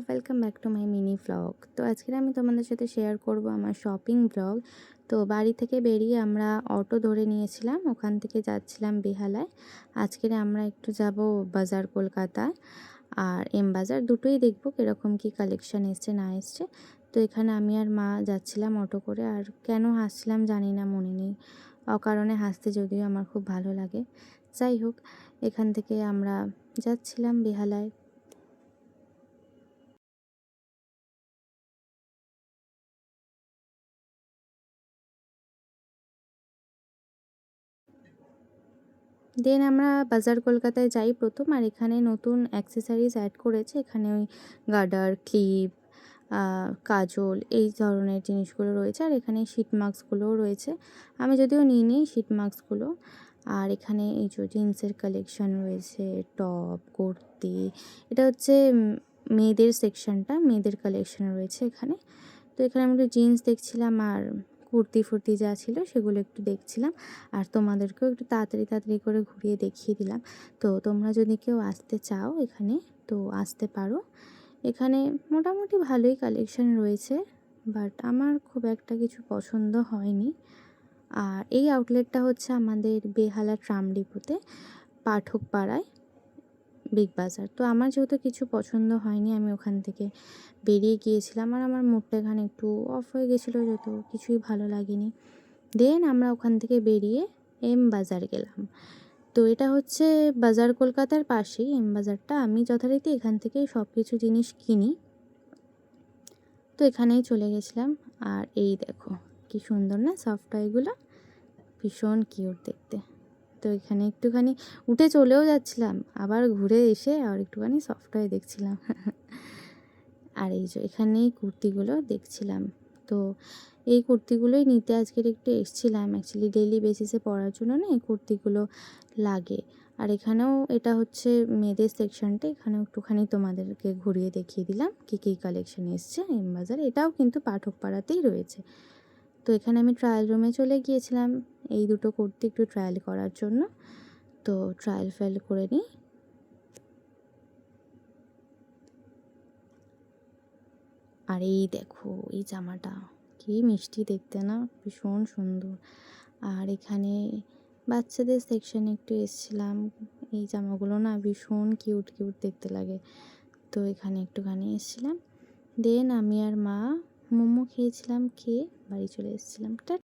Welcome back to my mini vlog. তো আজকে আমি তোমাদের সাথে শেয়ার করব আমার শপিং ভ্লগ। তো বাড়ি থেকে বেরিয়ে আমরা অটো ধরে নিয়েছিলাম, ওখান থেকে যাচ্ছিলাম বেহালায়। আজকের আমরা একটু যাব বাজার কলকাতায় আর এম বাজার, দুটোই দেখব কীরকম কী কালেকশান এসছে না এসছে। তো এখানে আমি আর মা যাচ্ছিলাম অটো করে। আর কেন হাসছিলাম জানি না, মনে নেই, অকারণে হাসতে যদিও আমার খুব ভালো লাগে। যাই হোক, এখান থেকে আমরা যাচ্ছিলাম বেহালায়। দেন আমরা বাজার কলকাতায় যাই প্রথম। আর এখানে নতুন অ্যাক্সেসরিজ অ্যাড করেছে, এখানে ওই গার্ডার, ক্লিপ, কাজল, এই ধরনের জিনিসগুলো রয়েছে। আর এখানে শিট মাস্কগুলোও রয়েছে, আমি যদিও নিই শিট মাস্কগুলো। আর এখানে এই যে জিন্সের কালেকশন রয়েছে, টপ, কুর্তি। এটা হচ্ছে মেয়েদের সেকশনটা, মেয়েদের কালেকশন রয়েছে এখানে। তো এখানে আমি একটু জিন্স দেখছিলাম আর কুর্তি ফুর্তি যা ছিল সেগুলো একটু দেখছিলাম। আর তোমাদেরকেও একটু তাড়াতাড়ি করে ঘুরিয়ে দেখিয়ে দিলাম। তো তোমরা যদি কেউ আসতে চাও এখানে, তো আসতে পারো। এখানে মোটামুটি ভালোই কালেকশন রয়েছে, বাট আমার খুব একটা কিছু পছন্দ হয়নি। আর এই আউটলেটটা হচ্ছে আমাদের বেহালা ট্রাম ডিপোতে, পাঠকপাড়ায়, বিগ বাজার। তো আমার যেহেতু কিছু পছন্দ হয়নি, আমি ওখান থেকে বেরিয়ে গিয়েছিলাম। আর আমার মুডটা এখানে একটু অফ হয়ে গেছিলো, যেহেতু কিছুই ভালো লাগেনি। দেন আমরা ওখান থেকে বেরিয়ে এম বাজার গেলাম। তো এটা হচ্ছে বাজার কলকাতার পাশেই এম বাজারটা। আমি যথারীতি এখান থেকেই সব কিছু জিনিস কিনি, তো এখানেই চলে গেছিলাম। আর এই দেখো কি সুন্দর না সফট টয়গুলো, ভীষণ কিউট দেখতে। তো এখানে একটুখানি উঠে চলেও যাচ্ছিলাম, আবার ঘুরে এসে আর একটুখানি সফট টয় দেখছিলাম। আর এই যে এখানেই কুর্তিগুলো দেখছিলাম। তো এই কুর্তিগুলোই নিতে আজকের একটু এসেছিলাম। অ্যাকচুয়ালি ডেইলি বেসিসে পরার জন্য না এই কুর্তিগুলো লাগে। আর এখানেও এটা হচ্ছে মেয়েদের সেকশনটা, এখানেও একটুখানি তোমাদেরকে ঘুরিয়ে দেখিয়ে দিলাম কী কী কালেকশন এসছে এম বাজারে। এটাও কিন্তু পাঠকপাড়াতেই রয়েছে। তো এখানে আমি ট্রায়াল রুমে চলে গিয়েছিলাম এই দুটো কুর্তি একটু ট্রায়াল করার জন্য। তো ট্রায়াল ফায়াল করে নিই। আর এই দেখো এই জামাটা কি মিষ্টি দেখতে না, ভীষণ সুন্দর। আর এখানে বাচ্চাদের সেকশনে একটু এসেছিলাম, এই জামাগুলো না ভীষণ কিউট দেখতে লাগে। তো এখানে একটুখানি এসেছিলাম। দেন আমি আর মা মোমো খেয়েছিলাম, খেয়ে বাড়ি চলে এসেছিলাম।